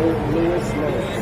Louis Lewis.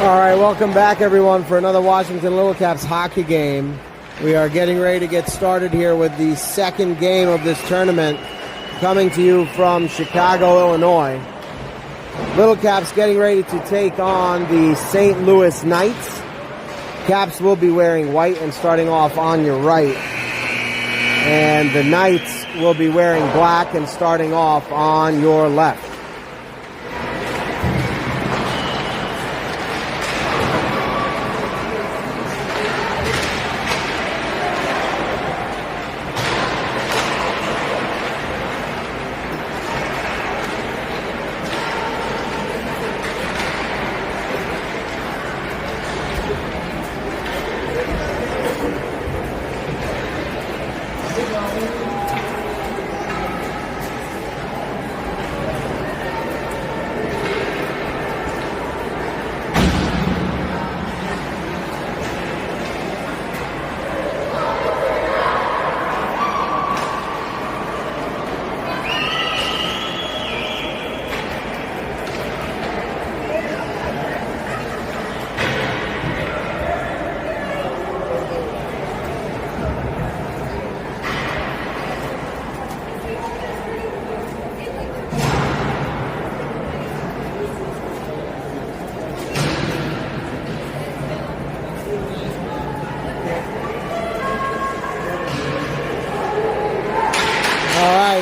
All right, welcome back, everyone, for another Washington Little Caps hockey game. We are getting ready to get started here with the second game of this tournament, coming to you from Chicago, Illinois. Little Caps getting ready to take on the St. Louis Knights. Caps will be wearing white and starting off on your right. And the Knights will be wearing black and starting off on your left.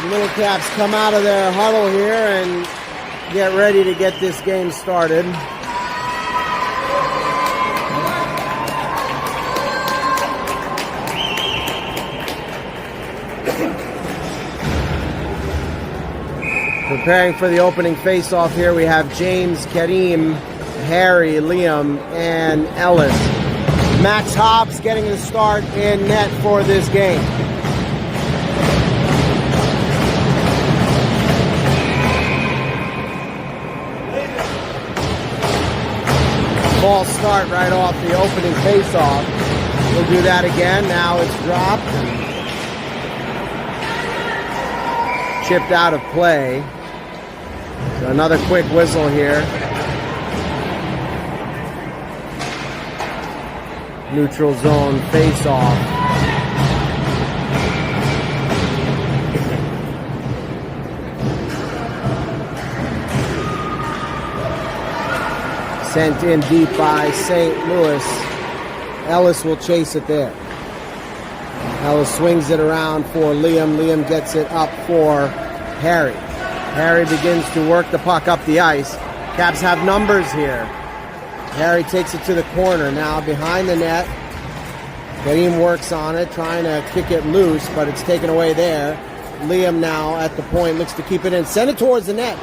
right, Little Caps come out of their huddle here and get ready to get this game started. Preparing for the opening face-off here, we have James, Kareem, Harry, Liam, and Ellis. Max Hobbs getting the start in net for this game. False start right off the opening face-off. We'll do that again. Now it's dropped. Chipped out of play. So another quick whistle here. Neutral zone face-off. Sent in deep by St. Louis. Ellis will chase it there. Ellis swings it around for Liam. Liam gets it up for Harry. Harry begins to work the puck up the ice. Caps have numbers here. Harry takes it to the corner now behind the net. Kareem works on it, trying to kick it loose, but it's taken away there. Liam now at the point looks to keep it in. Send it towards the net.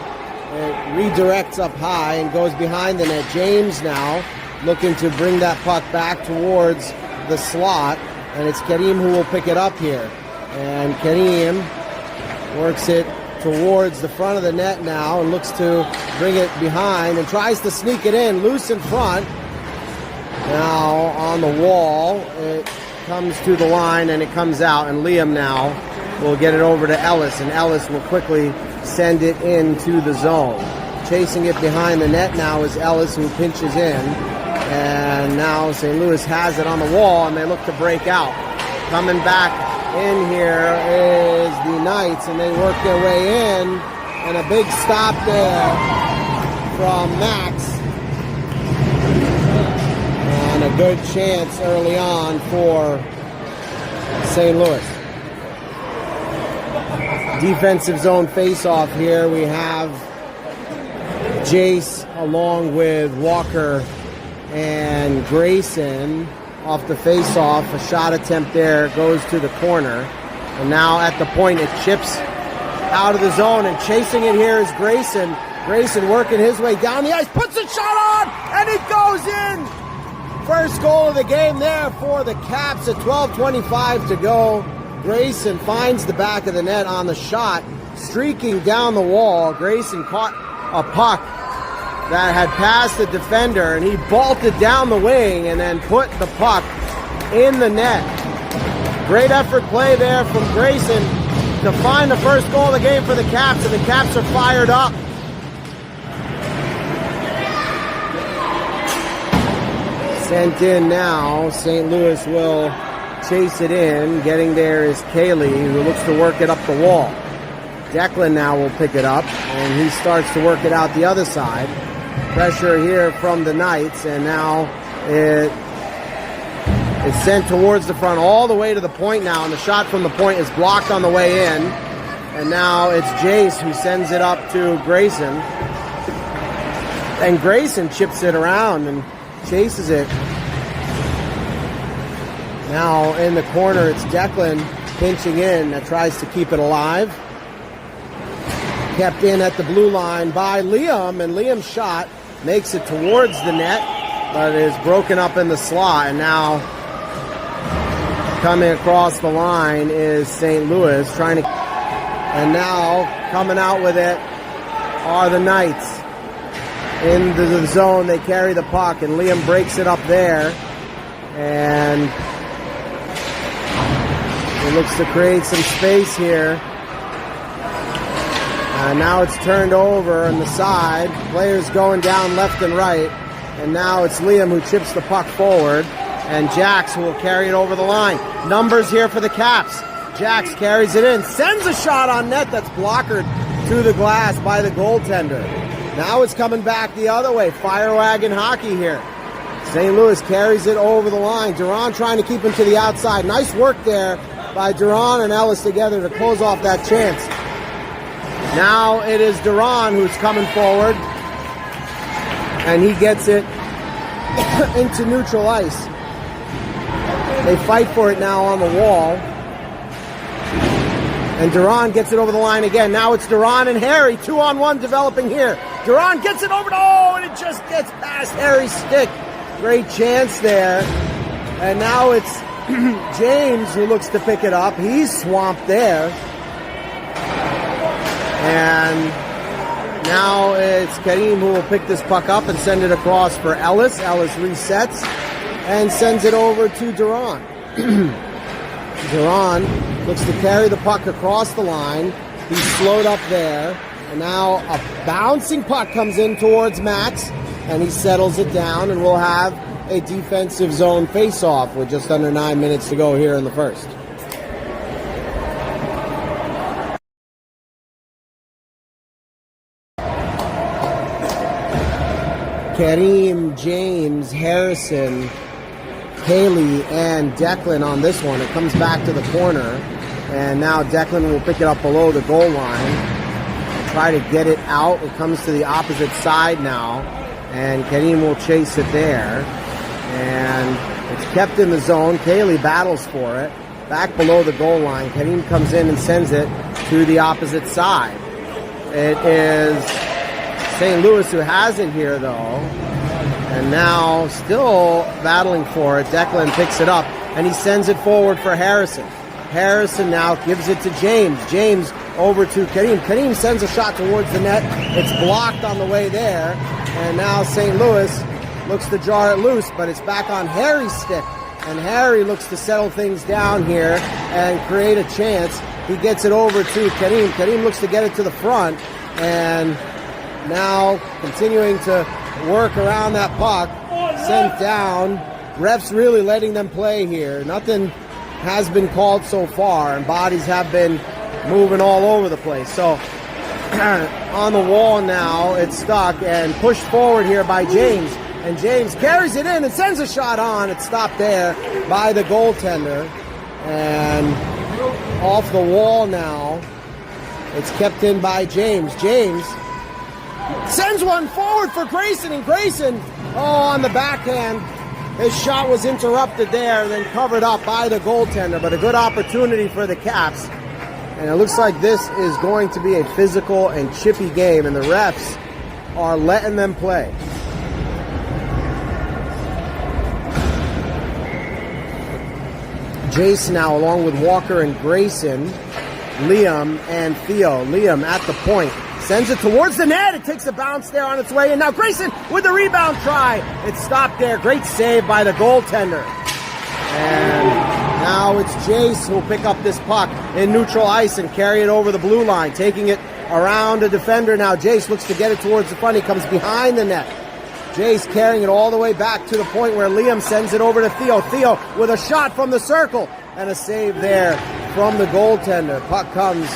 It redirects up high and goes behind the net. James now looking to bring that puck back towards the slot, and it's Kareem who will pick it up here. And Kareem works it towards the front of the net now and looks to bring it behind and tries to sneak it in, loose in front. Now on the wall, it comes to the line and it comes out, and Liam now will get it over to Ellis, and Ellis will quickly send it into the zone. Chasing it behind the net now is Ellis, who pinches in, and now St. Louis has it on the wall and they look to break out. Coming back in here is the Knights, and they work their way in, and a big stop there from Max, and a good chance early on for St. Louis. Defensive zone face-off here. We have Jace along with Walker and Grayson off the face-off. A shot attempt there goes to the corner. And now at the point, it chips out of the zone, and chasing it here is Grayson. Grayson working his way down the ice, puts a shot on, and it goes in! First goal of the game there for the Caps at 12:25 to go. Grayson finds the back of the net on the shot, streaking down the wall. Grayson caught a puck that had passed the defender, and he vaulted down the wing and then put the puck in the net. Great effort play there from Grayson to find the first goal of the game for the Caps, and the Caps are fired up. Sent in now. St. Louis will chase it in. Getting there is Kaylee, who looks to work it up the wall. Declan now will pick it up, and he starts to work it out the other side. Pressure here from the Knights, and now it's sent towards the front all the way to the point now, and the shot from the point is blocked on the way in. And now it's Jace who sends it up to Grayson. And Grayson chips it around and chases it. Now in the corner, it's Declan pinching in that tries to keep it alive. Kept in at the blue line by Liam, and Liam's shot makes it towards the net, but is broken up in the slot. And now coming across the line is St. Louis trying to, and now coming out with it are the Knights. Into the zone, they carry the puck, and Liam breaks it up there, and he looks to create some space here. Now it's turned over on the side. Players going down left and right. And now it's Liam who chips the puck forward. And Jax will carry it over the line. Numbers here for the Caps. Jax carries it in. Sends a shot on net that's blockered to the glass by the goaltender. Now it's coming back the other way. Fire wagon hockey here. St. Louis carries it over the line. Duran trying to keep him to the outside. Nice work there by Duran and Ellis together to close off that chance. Now it is Duran who's coming forward, and he gets it into neutral ice. They fight for it now on the wall, and Duran gets it over the line again. Now it's Duran and Harry, 2-on-1 developing here. Duran gets it over and it just gets past Harry's stick. Great chance there. And now it's James who looks to pick it up. He's swamped there. And now it's Kareem who will pick this puck up and send it across for Ellis. Ellis resets and sends it over to Duran. Duran looks to carry the puck across the line. He's slowed up there. And now a bouncing puck comes in towards Max, and he settles it down, and we'll have a defensive zone face-off with just under 9 minutes to go here in the first. Kareem, James, Harrison, Haley, and Declan on this one. It comes back to the corner, and now Declan will pick it up below the goal line. Try to get it out. It comes to the opposite side now, and Kareem will chase it there. And it's kept in the zone. Kaylee battles for it. Back below the goal line. Kareem comes in and sends it to the opposite side. It is St. Louis who has it here, though. And now, still battling for it, Declan picks it up, and he sends it forward for Harrison. Harrison now gives it to James. James over to Kareem. Kareem sends a shot towards the net. It's blocked on the way there. And now St. Louis looks to jar it loose, but it's back on Harry's stick. And Harry looks to settle things down here and create a chance. He gets it over to Kareem. Kareem looks to get it to the front. And now continuing to work around that puck. Sent down. Refs really letting them play here. Nothing has been called so far, and bodies have been moving all over the place. So on the wall now, it's stuck and pushed forward here by James. And James carries it in and sends a shot on. It's stopped there by the goaltender. And off the wall now, it's kept in by James. James sends one forward for Grayson, and Grayson, on the backhand. His shot was interrupted there and then covered up by the goaltender, but a good opportunity for the Caps. And it looks like this is going to be a physical and chippy game, and the refs are letting them play. Jace now along with Walker and Grayson, Liam and Theo. Liam at the point. Sends it towards the net. It takes a bounce there on its way. And now Grayson with the rebound try. It's stopped there. Great save by the goaltender. And now it's Jace who will pick up this puck in neutral ice and carry it over the blue line. Taking it around a defender now. Jace looks to get it towards the front. He comes behind the net. Jace carrying it all the way back to the point where Liam sends it over to Theo. Theo with a shot from the circle. And a save there from the goaltender. Puck comes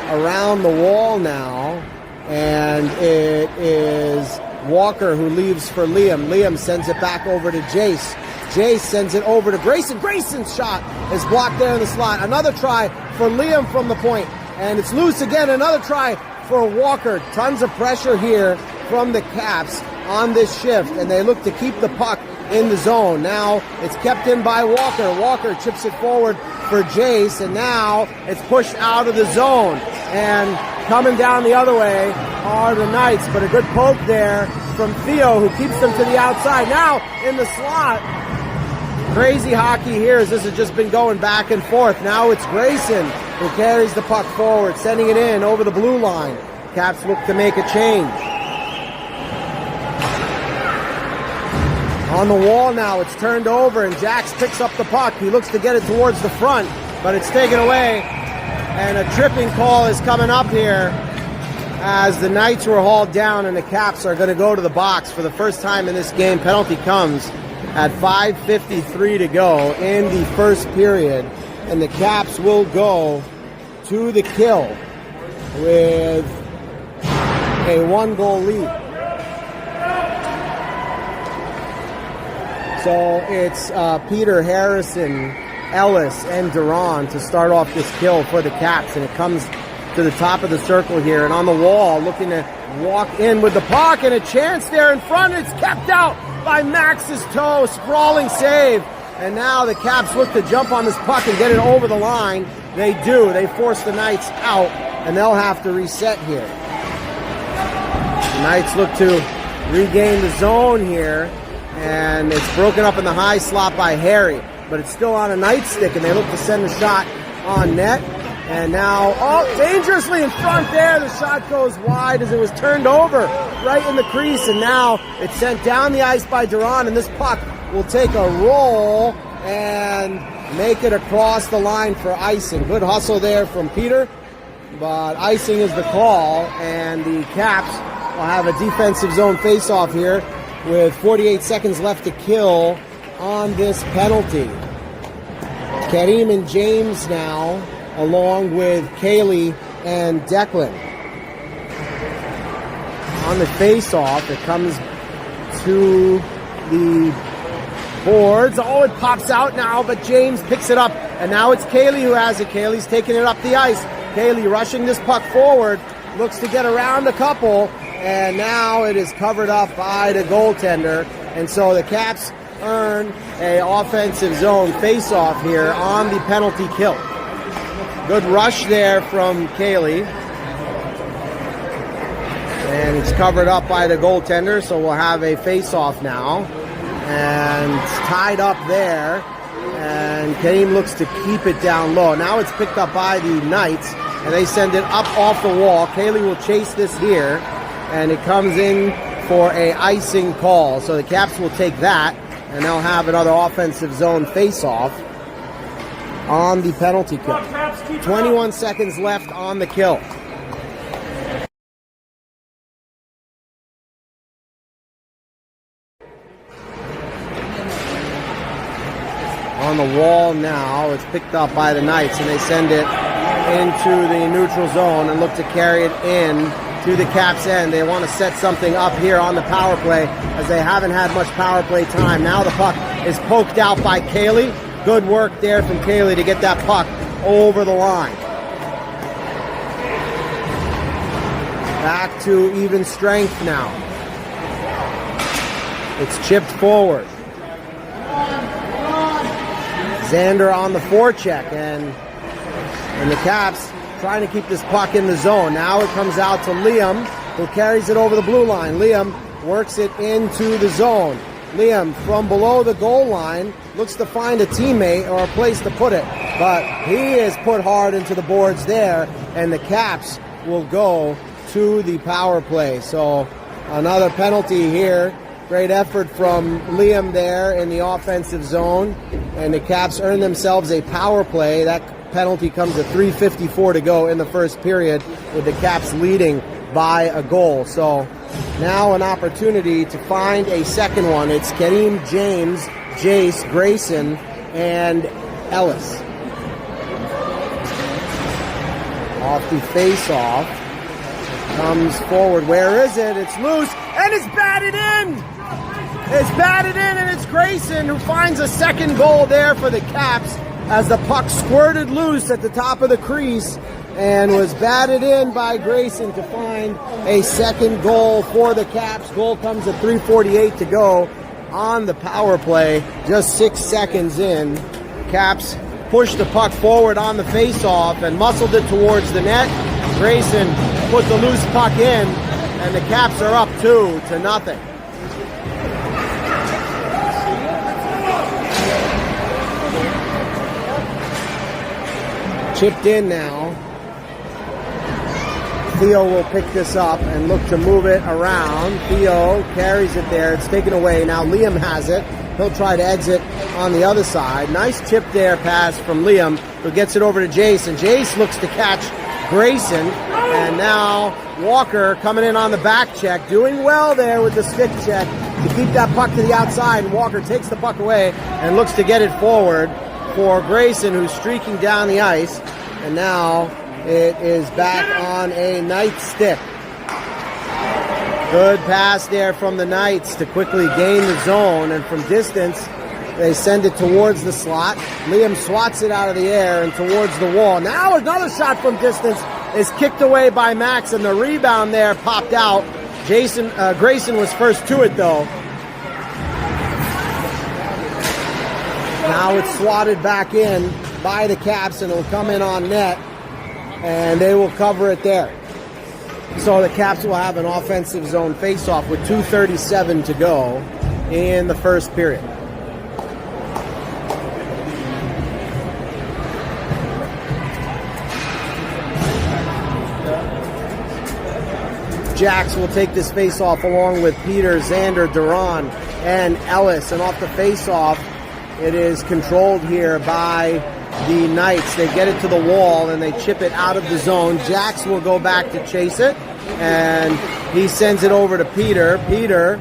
around the wall now. And it is Walker who leaves for Liam. Liam sends it back over to Jace. Jace sends it over to Grayson. Grayson's shot is blocked there in the slot. Another try for Liam from the point. And it's loose again. Another try for Walker. Tons of pressure here from the Caps on this shift. And they look to keep the puck in the zone. Now it's kept in by Walker. Walker chips it forward for Jace. And now it's pushed out of the zone. And coming down the other way are the Knights, but a good poke there from Theo, who keeps them to the outside. Now in the slot. Crazy hockey here as this has just been going back and forth. Now it's Grayson who carries the puck forward, sending it in over the blue line. Caps look to make a change. On the wall now, it's turned over, and Jax picks up the puck. He looks to get it towards the front, but it's taken away. And a tripping call is coming up here as the Knights were hauled down, and the Caps are going to go to the box for the first time in this game. Penalty comes at 5:53 to go in the first period, and the Caps will go to the kill with a 1-goal lead. So it's Peter, Harrison, Ellis, and Duran to start off this kill for the Caps, and it comes to the top of the circle here, and on the wall, looking to walk in with the puck, and a chance there in front. It's kept out by Max's toe, sprawling save. And now the Caps look to jump on this puck and get it over the line. They do. They force the Knights out, and they'll have to reset here. The Knights look to regain the zone here, and it's broken up in the high slot by Harry, but it's still on a Knight stick, and they look to send a shot on net. And now, dangerously in front there, the shot goes wide as it was turned over right in the crease, and now it's sent down the ice by Duran, and this puck will take a roll and make it across the line for icing. Good hustle there from Peter, but icing is the call, and the Caps will have a defensive zone face-off here with 48 seconds left to kill on this penalty. Karim and James now, along with Kaylee and Declan. On the face-off, it comes to the boards. Oh, it pops out now, but James picks it up, and now it's Kaylee who has it. Kaylee's taking it up the ice. Kaylee rushing this puck forward, looks to get around a couple, and now it is covered up by the goaltender, and so the Caps earn a offensive zone face-off here on the penalty kill. Good rush there from Kaylee. And it's covered up by the goaltender, so we'll have a face-off now. And it's tied up there. And Karim looks to keep it down low. Now it's picked up by the Knights, and they send it up off the wall. Kaylee will chase this here, and it comes in for a icing call. So the Caps will take that, and they'll have another offensive zone face-off on the penalty kill. 21 seconds left on the kill. On the wall now, it's picked up by the Knights, and they send it into the neutral zone and look to carry it in to the Caps end. They want to set something up here on the power play, as they haven't had much power play time. Now the puck is poked out by Kaylee. Good work there from Kaylee to get that puck over the line. Back to even strength now. It's chipped forward. Xander on the forecheck, and the Caps trying to keep this puck in the zone. Now it comes out to Liam, who carries it over the blue line. Liam works it into the zone. Liam, from below the goal line, looks to find a teammate or a place to put it, but he is put hard into the boards there, and the Caps will go to the power play. So another penalty here. Great effort from Liam there in the offensive zone, and the Caps earn themselves a power play. That penalty comes at 3:54 to go in the first period, with the Caps leading by a goal. So now an opportunity to find a second one. It's Karim, James, Jace, Grayson, and Ellis. Off the face-off. Comes forward. Where is it? It's loose, and it's batted in! It's batted in, and it's Grayson who finds a second goal there for the Caps, as the puck squirted loose at the top of the crease and was batted in by Grayson to find a second goal for the Caps. Goal comes at 3:48 to go on the power play, just 6 seconds in. Caps pushed the puck forward on the face-off and muscled it towards the net. Grayson put the loose puck in, and the Caps are up 2-0. Chipped in now. Theo will pick this up and look to move it around. Theo carries it there. It's taken away. Now Liam has it. He'll try to exit on the other side. Nice chip there pass from Liam, who gets it over to Jace. And Jace looks to catch Grayson. And now Walker coming in on the back check. Doing well there with the stick check to keep that puck to the outside. And Walker takes the puck away and looks to get it forward for Grayson, who's streaking down the ice. And now it is back on a Knights stick. Good pass there from the Knights to quickly gain the zone, and from distance they send it towards the slot. Liam swats it out of the air and towards the wall. Now another shot from distance is kicked away by Max, and the rebound there popped out. Grayson was first to it, though. Now it's swatted back in by the Caps, and it'll come in on net, and they will cover it there. So the Caps will have an offensive zone face-off with 2:37 to go in the first period. Jax will take this face-off along with Peter, Xander, Duran, and Ellis. And off the face-off, it is controlled here by the Knights. They get it to the wall and they chip it out of the zone. Jax will go back to chase it, and he sends it over to Peter. Peter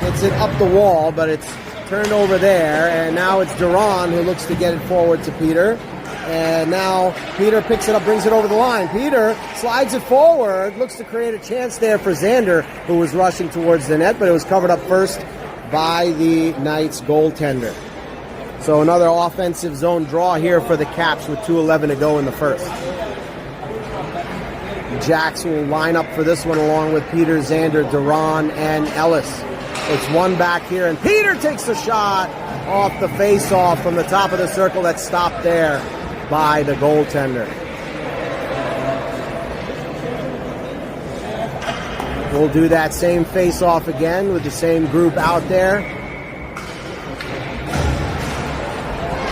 gets it up the wall, but it's turned over there, and now it's Duran who looks to get it forward to Peter. And now Peter picks it up, brings it over the line. Peter slides it forward, looks to create a chance there for Xander, who was rushing towards the net, but it was covered up first by the Knights goaltender. So another offensive zone draw here for the Caps with 2:11 to go in the first. Jax will line up for this one along with Peter, Xander, Duran, and Ellis. It's one back here, and Peter takes a shot off the face-off from the top of the circle that's stopped there by the goaltender. We'll do that same face-off again with the same group out there.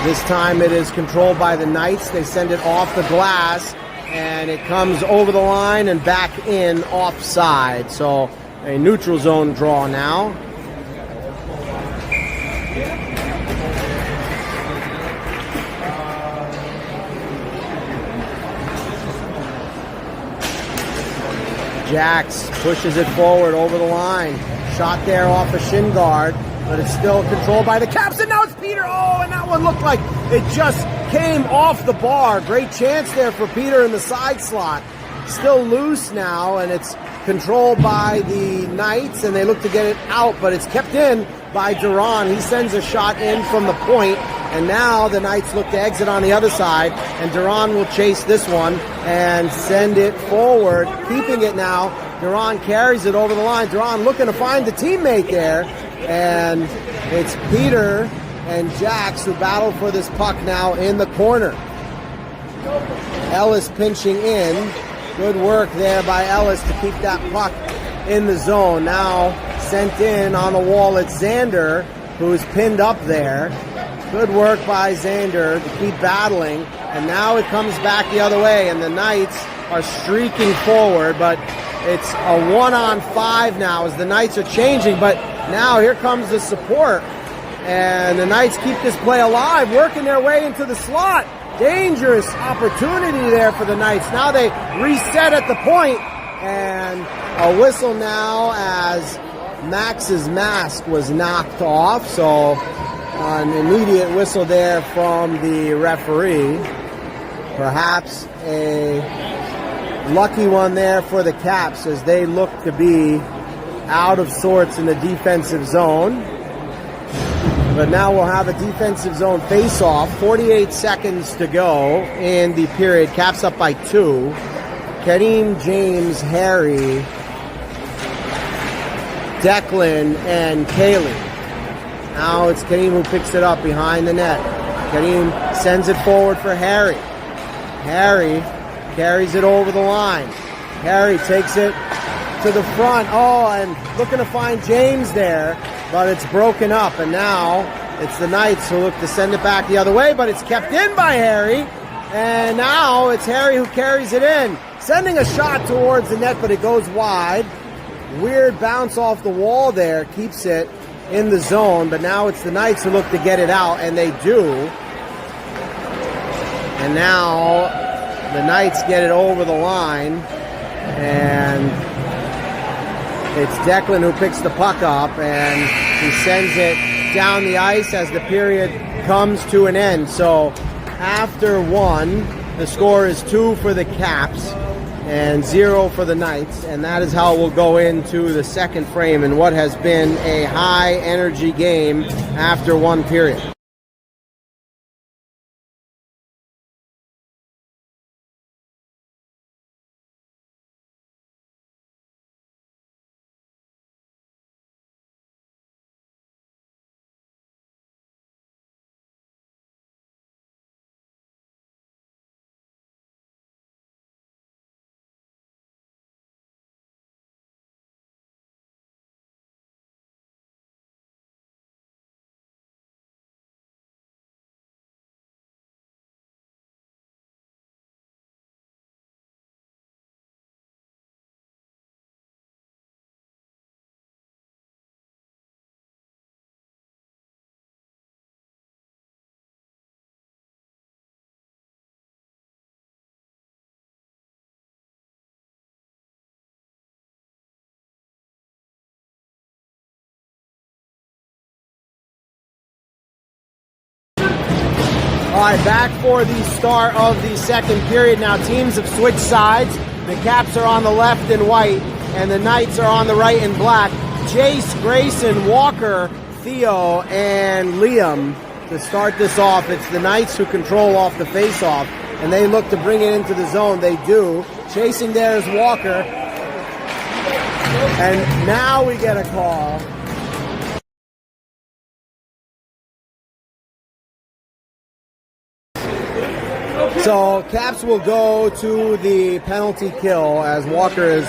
This time it is controlled by the Knights. They send it off the glass, and it comes over the line and back in offside. So a neutral zone draw now. Jax pushes it forward over the line. Shot there off a shin guard, but it's still controlled by the Caps, and now it's Peter. Oh, and that one looked like it just came off the bar. Great chance there for Peter in the side slot. Still loose now, and it's controlled by the Knights, and they look to get it out, but it's kept in by Duran. He sends a shot in from the point, and now the Knights look to exit on the other side, and Duran will chase this one and send it forward, keeping it now. Duran carries it over the line. Duran looking to find the teammate there, and it's Peter and Jax who battle for this puck now in the corner. Ellis pinching in. Good work there by Ellis to keep that puck in the zone. Now sent in on the wall, it's Xander, who's pinned up there. Good work by Xander to keep battling. And now it comes back the other way, and the Knights are streaking forward, but it's a 1-on-5 now as the Knights are changing. But now here comes the support, and the Knights keep this play alive, working their way into the slot. Dangerous opportunity there for the Knights. Now they reset at the point, and a whistle now as Max's mask was knocked off. So an immediate whistle there from the referee. Perhaps a lucky one there for the Caps as they look to be out of sorts in the defensive zone. But now we'll have a defensive zone face-off. 48 seconds to go in the period. Caps up by 2. Kareem, James, Harry, Declan, and Kaylee. Now it's Kareem who picks it up behind the net. Kareem sends it forward for Harry. Harry carries it over the line. Harry takes it to the front. Oh, and looking to find James there, but it's broken up. And now it's the Knights who look to send it back the other way, but it's kept in by Harry. And now it's Harry who carries it in, sending a shot towards the net, but it goes wide. Weird bounce off the wall there, keeps it in the zone, but now it's the Knights who look to get it out, and they do. And now the Knights get it over the line, and it's Declan who picks the puck up, and he sends it down the ice as the period comes to an end. So after 1, the score is 2 for the Caps and 0 for the Knights, and that is how we'll go into the second frame in what has been a high-energy game after 1 period. All right, back for the start of the second period. Now teams have switched sides. The Caps are on the left in white, and the Knights are on the right in black. Jace, Grayson, Walker, Theo, and Liam to start this off. It's the Knights who control off the face-off, and they look to bring it into the zone. They do. Chasing there is Walker. And now we get a call. So Caps will go to the penalty kill as Walker is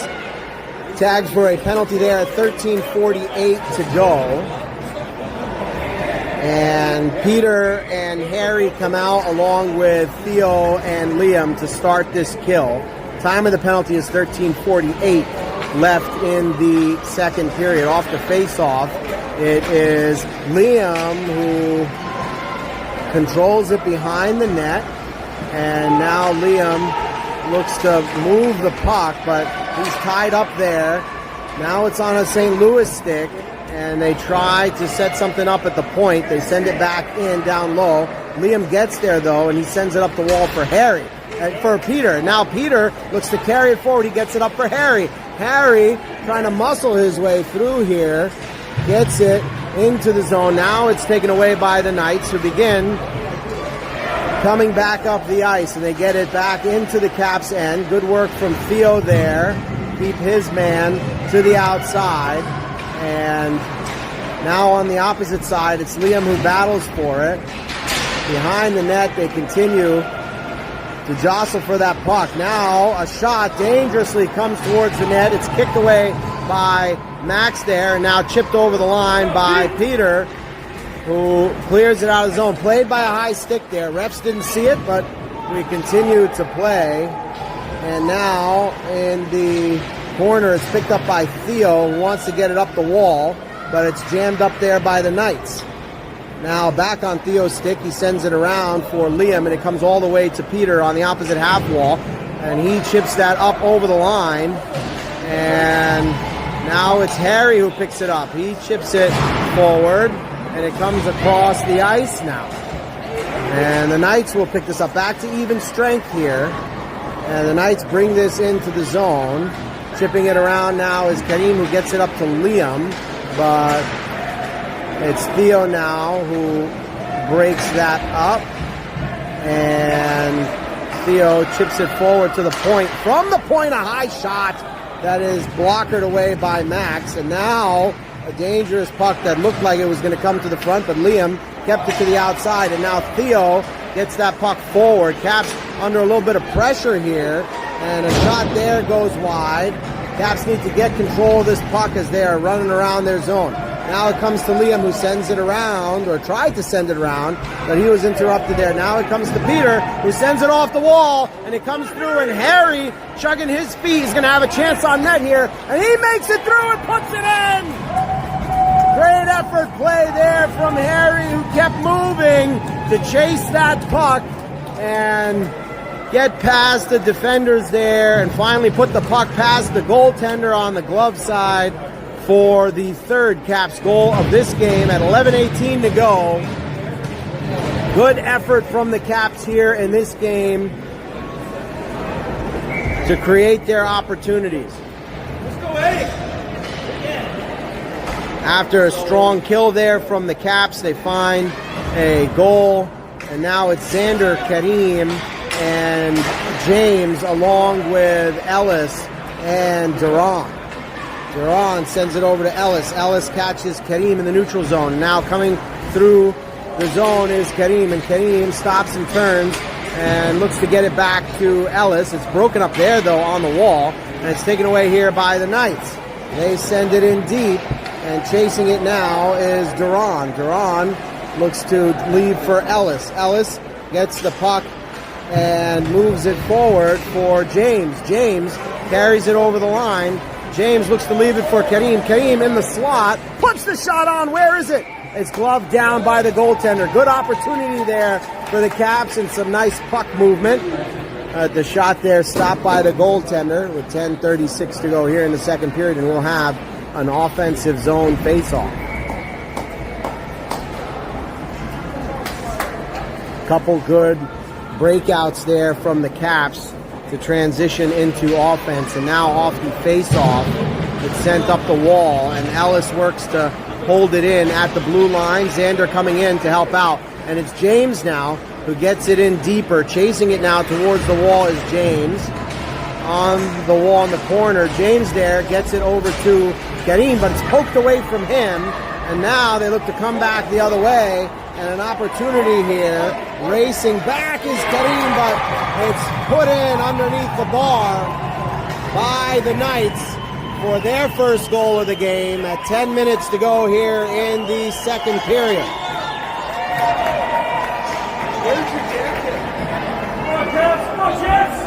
tagged for a penalty there at 13:48 to go. And Peter and Harry come out along with Theo and Liam to start this kill. Time of the penalty is 13:48 left in the second period. Off the face-off, it is Liam who controls it behind the net. And now Liam looks to move the puck, but he's tied up there. Now it's on a St. Louis stick, and they try to set something up at the point. They send it back in down low. Liam gets there, though, and he sends it up the wall for Peter. Now Peter looks to carry it forward. He gets it up for Harry. Harry trying to muscle his way through here. Gets it into the zone. Now it's taken away by the Knights, who begin coming back up the ice, and they get it back into the Caps' end. Good work from Theo there. Keep his man to the outside. And now on the opposite side, it's Liam who battles for it. Behind the net, they continue to jostle for that puck. Now a shot dangerously comes towards the net. It's kicked away by Max there, and now chipped over the line by Peter, who clears it out of the zone. Played by a high stick there. Refs didn't see it, but we continue to play. And now in the corner, it's picked up by Theo, who wants to get it up the wall, but it's jammed up there by the Knights. Now back on Theo's stick, he sends it around for Liam, and it comes all the way to Peter on the opposite half wall, and he chips that up over the line. And now it's Harry who picks it up. He chips it forward, and it comes across the ice now. And the Knights will pick this up. Back to even strength here. And the Knights bring this into the zone. Chipping it around now is Karim, who gets it up to Liam. But it's Theo now who breaks that up. And Theo chips it forward to the point. From the point, a high shot that is blockered away by Max. And now a dangerous puck that looked like it was going to come to the front, but Liam kept it to the outside, and now Theo gets that puck forward. Caps under a little bit of pressure here, and a shot there goes wide. Caps need to get control of this puck as they are running around their zone. Now it comes to Liam, who sends it around, or tried to send it around, but he was interrupted there. Now it comes to Peter, who sends it off the wall, and it comes through, and Harry, chugging his feet, is going to have a chance on net here, and he makes it through and puts it in! Great effort play there from Harry, who kept moving to chase that puck and get past the defenders there, and finally put the puck past the goaltender on the glove side for the third Caps goal of this game at 11:18 to go. Good effort from the Caps here in this game to create their opportunities. Let's go, Eddie. After a strong kill there from the Caps, they find a goal, and now it's Xander, Karim, and James along with Ellis and Duran. Duran sends it over to Ellis. Ellis catches Karim in the neutral zone. Now coming through the zone is Karim, and Karim stops and turns and looks to get it back to Ellis. It's broken up there, though, on the wall, and it's taken away here by the Knights. They send it in deep, and chasing it now is Duran. Duran looks to leave for Ellis. Ellis gets the puck and moves it forward for James. James carries it over the line. James looks to leave it for Karim. Karim in the slot, puts the shot on. Where is it? It's gloved down by the goaltender. Good opportunity there for the Caps and some nice puck movement. The shot there stopped by the goaltender with 10:36 to go here in the second period, and we'll have an offensive zone face-off. couple good breakouts there from the Caps to transition into offense. And now off the face-off, it's sent up the wall, and Ellis works to hold it in at the blue line. Xander coming in to help out. And it's James now who gets it in deeper. Chasing it now towards the wall is James. On the wall in the corner, James there gets it over to Karim, but it's poked away from him. And now they look to come back the other way. And an opportunity here. Racing back is Karim, but it's put in underneath the bar by the Knights for their first goal of the game at 10 minutes to go here in the second period. Where's your jacket? Come on, Jets! Come on, Jets!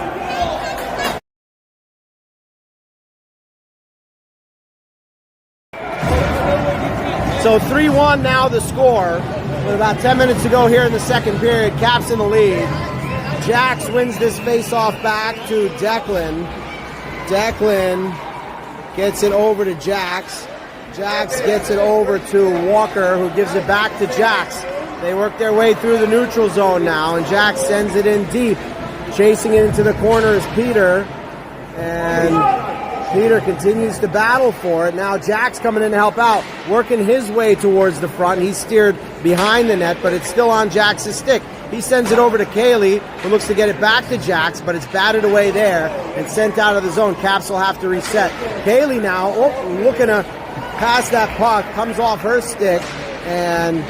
So 3-1 now the score. With about 10 minutes to go here in the second period, Caps in the lead. Jax wins this face-off back to Declan. Declan gets it over to Jax. Jax gets it over to Walker, who gives it back to Jax. They work their way through the neutral zone now, and Jax sends it in deep. Chasing it into the corner is Peter, and Peter continues to battle for it. Now Jax coming in to help out, working his way towards the front. He's steered behind the net, but it's still on Jax's stick. He sends it over to Kaylee, who looks to get it back to Jax, but it's batted away there and sent out of the zone. Caps will have to reset. Kaylee now, looking to pass that puck, comes off her stick, and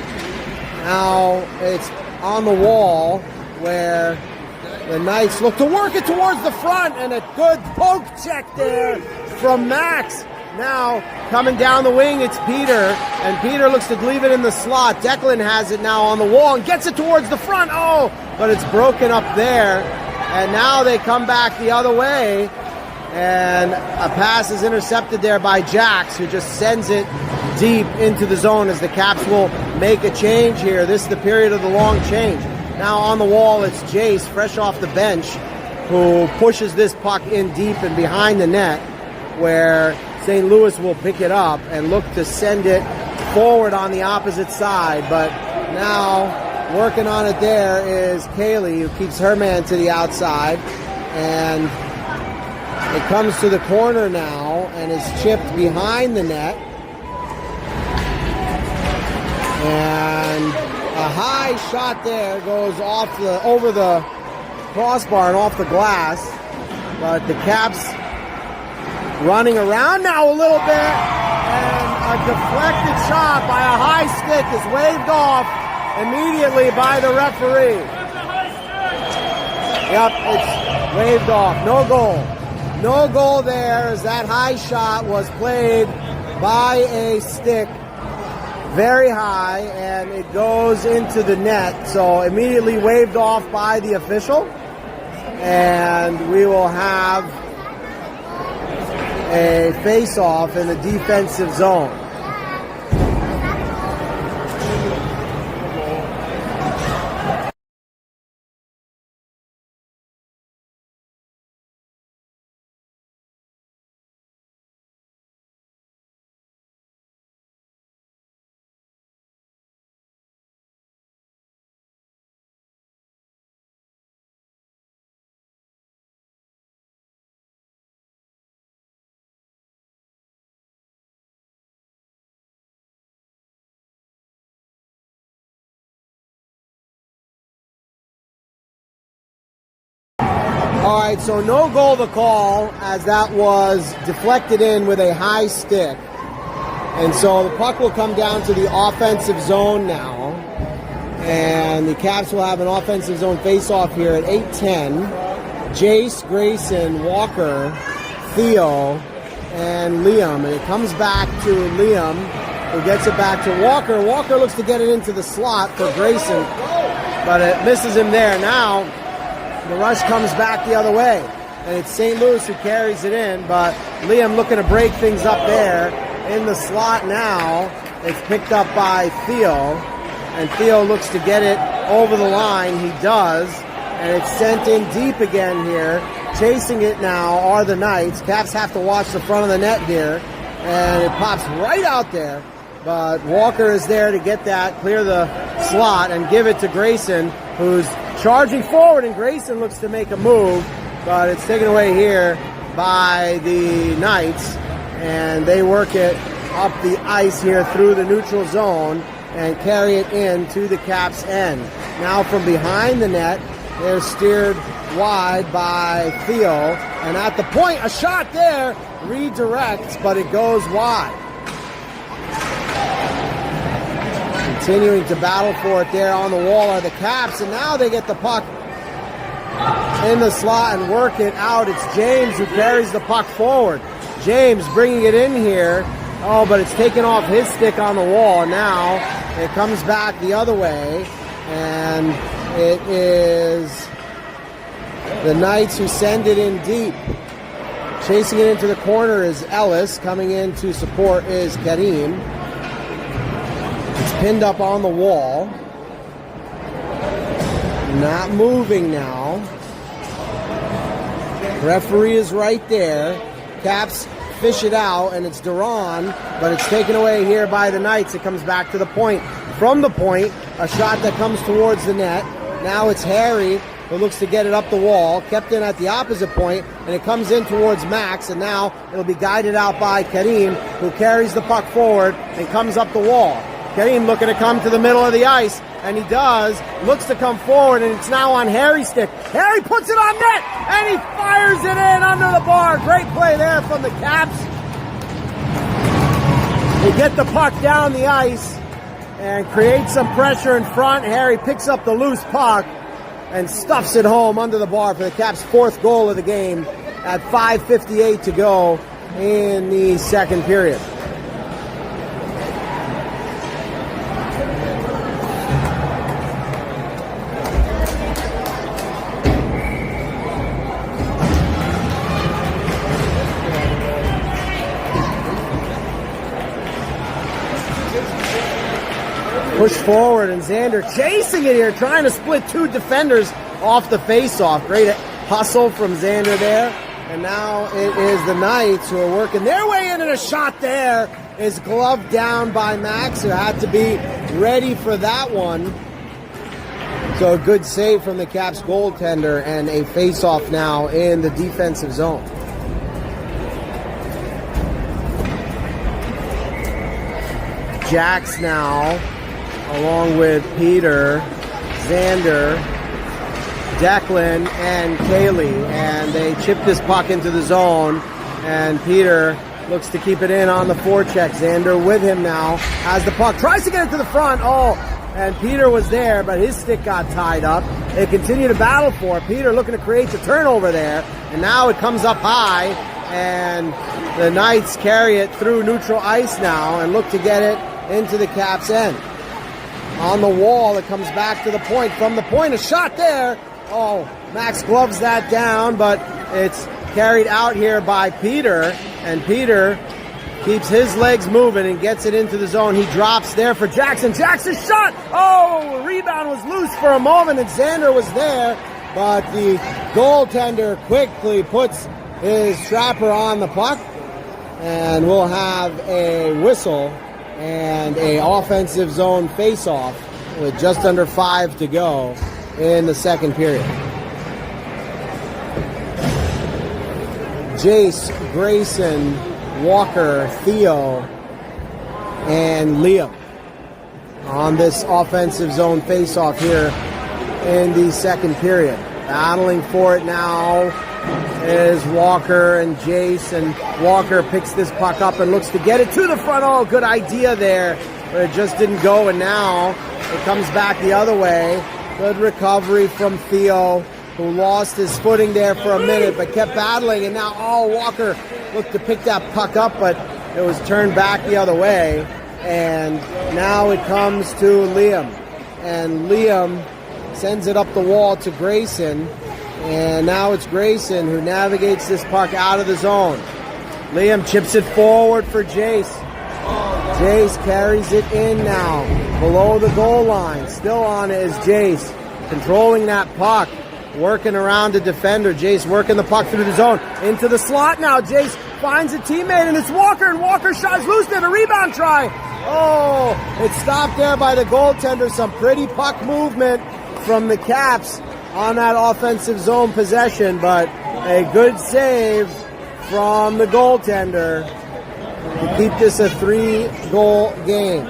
now it's on the wall where the Knights look to work it towards the front, and a good poke check there from Max. Now, coming down the wing, it's Peter, and Peter looks to leave it in the slot. Declan has it now on the wall and gets it towards the front. Oh, but it's broken up there, and now they come back the other way, and a pass is intercepted there by Jax, who just sends it deep into the zone as the Caps will make a change here. This is the period of the long change. Now on the wall, it's Jace, fresh off the bench, who pushes this puck in deep and behind the net, where St. Louis will pick it up and look to send it forward on the opposite side. But now working on it there is Kaylee, who keeps her man to the outside. And it comes to the corner now and is chipped behind the net. And a high shot there goes over the crossbar and off the glass, but the Caps running around now a little bit, and a deflected shot by a high stick is waved off immediately by the referee. Yep, it's waved off. No goal. No goal there, as that high shot was played by a stick very high, and it goes into the net. So immediately waved off by the official, and we will have a face-off in the defensive zone. All right, so no goal to call, as that was deflected in with a high stick. And so the puck will come down to the offensive zone now. And the Caps will have an offensive zone face-off here at 8:10. Jace, Grayson, Walker, Theo, and Liam. And it comes back to Liam, who gets it back to Walker. Walker looks to get it into the slot for Grayson, but it misses him there. Now the rush comes back the other way, and it's St. Louis who carries it in, but Liam looking to break things up there in the slot now. It's picked up by Theo, and Theo looks to get it over the line. He does, and it's sent in deep again here. Chasing it now are the Knights. Caps have to watch the front of the net here, and it pops right out there. But Walker is there to get that, clear the slot and give it to Grayson, who's charging forward, and Grayson looks to make a move, but it's taken away here by the Knights, and they work it up the ice here through the neutral zone and carry it in to the Caps' end. Now from behind the net, they're steered wide by Theo, and at the point, a shot there, redirects, but it goes wide. Continuing to battle for it there on the wall are the Caps, and now they get the puck in the slot and work it out. It's James who carries the puck forward. James bringing it in here. Oh, but it's taken off his stick on the wall. Now it comes back the other way, and it is the Knights who send it in deep. Chasing it into the corner is Ellis. Coming in to support is Karim. It's pinned up on the wall. Not moving now. Referee is right there. Caps fish it out, and it's Duran, but it's taken away here by the Knights. It comes back to the point. From the point, a shot that comes towards the net. Now it's Harry who looks to get it up the wall, kept in at the opposite point, and it comes in towards Max, and now it'll be guided out by Karim, who carries the puck forward and comes up the wall. Karim looking to come to the middle of the ice, and he does, looks to come forward, and it's now on Harry's stick. Harry puts it on net, and he fires it in under the bar. Great play there from the Caps. They get the puck down the ice and create some pressure in front. Harry picks up the loose puck and stuffs it home under the bar for the Caps' fourth goal of the game at 5:58 to go in the second period. Push forward, and Xander chasing it here, trying to split two defenders off the face-off. Great hustle from Xander there. And now it is the Knights who are working their way in, and a shot there is gloved down by Max, who had to be ready for that one. So a good save from the Caps goaltender, and a face-off now in the defensive zone. Jax now, along with Peter, Xander, Declan, and Kaylee. And they chip this puck into the zone, and Peter looks to keep it in on the forecheck. Xander with him now, has the puck, tries to get it to the front. Oh, and Peter was there, but his stick got tied up. They continue to battle for it. Peter looking to create the turnover there, and now it comes up high, and the Knights carry it through neutral ice now and look to get it into the Caps' end. On the wall, it comes back to the point. From the point, a shot there. Oh, Max gloves that down, but it's carried out here by Peter, and Peter keeps his legs moving and gets it into the zone. He drops there for Jackson. Jackson's shot! Oh, rebound was loose for a moment, and Xander was there, but the goaltender quickly puts his trapper on the puck, and we'll have a whistle and a offensive zone face-off with just under 5 to go in the second period. Jace, Grayson, Walker, Theo, and Liam on this offensive zone face-off here in the second period. Battling for it now is Walker and Jace, and Walker picks this puck up and looks to get it to the front. Oh, good idea there, but it just didn't go, and now it comes back the other way. Good recovery from Theo, who lost his footing there for a minute, but kept battling, and now, oh, Walker looked to pick that puck up, but it was turned back the other way, and now it comes to Liam, and Liam sends it up the wall to Grayson, and now it's Grayson who navigates this puck out of the zone. Liam chips it forward for Jace. Jace carries it in now, below the goal line. Still on it is Jace, controlling that puck, working around the defender. Jace working the puck through the zone, into the slot now. Jace finds a teammate, and it's Walker, and Walker shot's loose there. The rebound try Oh, it's stopped there by the goaltender. Some pretty puck movement from the Caps on that offensive zone possession, but a good save from the goaltender to keep this a 3-goal game.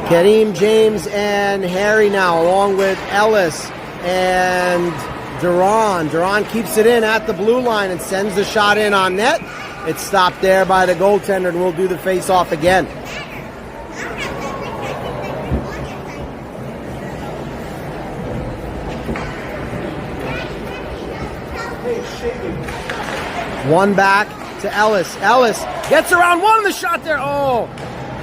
Kareem, James, and Harry now, along with Ellis and Duran. Duran keeps it in at the blue line and sends the shot in on net. It's stopped there by the goaltender, and we'll do the face-off again. One back to Ellis. Ellis gets around one of the shot there. Oh,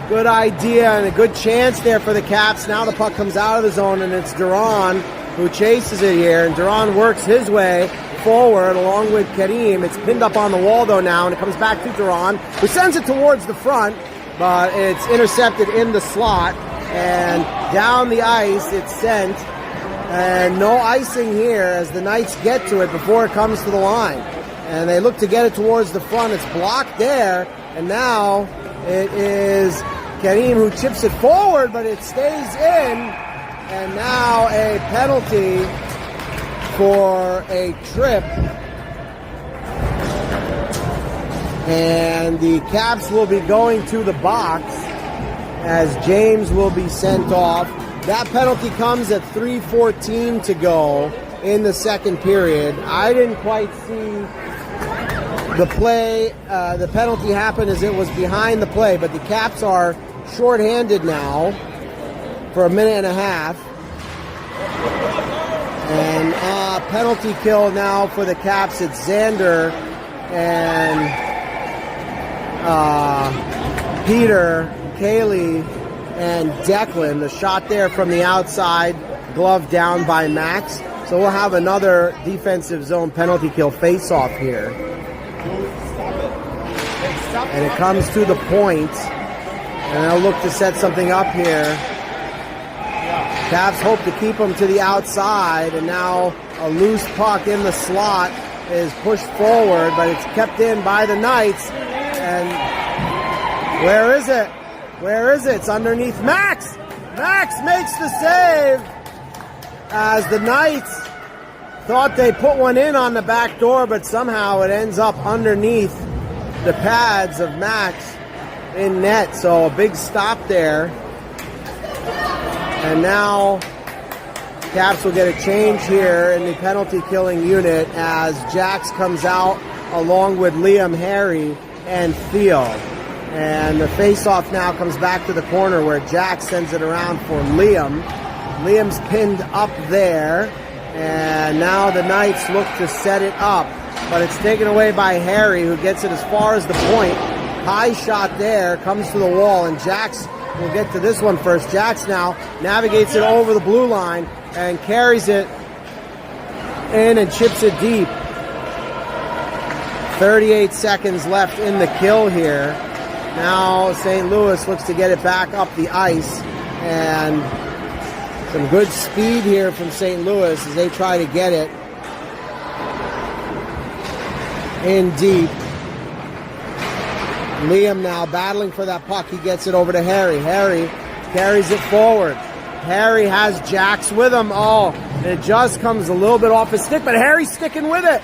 good idea and a good chance there for the Caps. Now the puck comes out of the zone, and it's Duran who chases it here. And Duran works his way forward along with Kareem. It's pinned up on the wall, though, now, and it comes back to Duran, who sends it towards the front, but it's intercepted in the slot. And down the ice, it's sent. And no icing here as the Knights get to it before it comes to the line. And they look to get it towards the front. It's blocked there. And now it is Kareem who chips it forward, but it stays in. And now a penalty for a trip. And the Caps will be going to the box as James will be sent off. That penalty comes at 3:14 to go in the second period. I didn't quite see the play, the penalty happened as it was behind the play, but the Caps are shorthanded now for a minute and a half. And penalty kill now for the Caps. It's Xander and Peter, Kaylee, and Declan. The shot there from the outside, glove down by Max. So we'll have another defensive zone penalty kill face-off here. And it comes to the point, and they'll look to set something up here. Caps hope to keep them to the outside, and now a loose puck in the slot is pushed forward, but it's kept in by the Knights. And where is it? Where is it? It's underneath Max. Max makes the save as the Knights thought they put one in on the back door, but somehow it ends up underneath the pads of Max in net. So a big stop there. And now Caps will get a change here in the penalty killing unit as Jax comes out along with Liam, Harry, and Theo. And the face-off now comes back to the corner where Jax sends it around for Liam. Liam's pinned up there. And now the Knights look to set it up. But it's taken away by Harry, who gets it as far as the point. High shot there, comes to the wall, and Jax will get to this one first. Jax now navigates it over the blue line and carries it in and chips it deep. 38 seconds left in the kill here. Now St. Louis looks to get it back up the ice, and some good speed here from St. Louis as they try to get it in deep. Liam now battling for that puck. He gets it over to Harry. Harry carries it forward. Harry has Jax with him. Oh, it just comes a little bit off his stick, but Harry's sticking with it.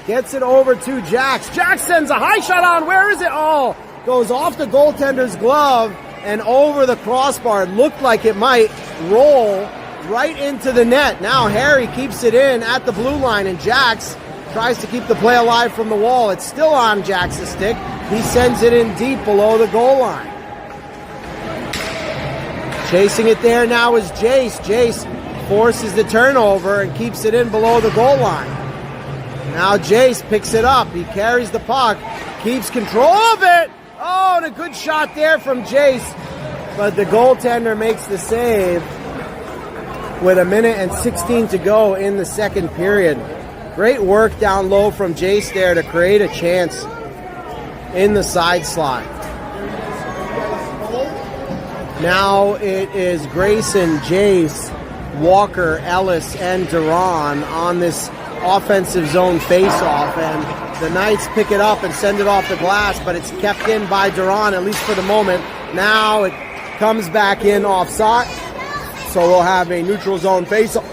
Gets it over to Jax. Jax sends a high shot on. Where is it? Oh, goes off the goaltender's glove and over the crossbar. It looked like it might roll right into the net. Now Harry keeps it in at the blue line, and Jax tries to keep the play alive from the wall. It's still on Jax's stick. He sends it in deep below the goal line. Chasing it there now is Jace. Jace forces the turnover and keeps it in below the goal line. Now Jace picks it up. He carries the puck, keeps control of it. Oh, and a good shot there from Jace. But the goaltender makes the save with a minute and 16 to go in the second period. Great work down low from Jace there to create a chance in the side slot. Now it is Grayson, Jace, Walker, Ellis, and Duran on this offensive zone face-off, and the Knights pick it up and send it off the glass, but it's kept in by Duran, at least for the moment. Now it comes back in offside, so we'll have a neutral zone face-off.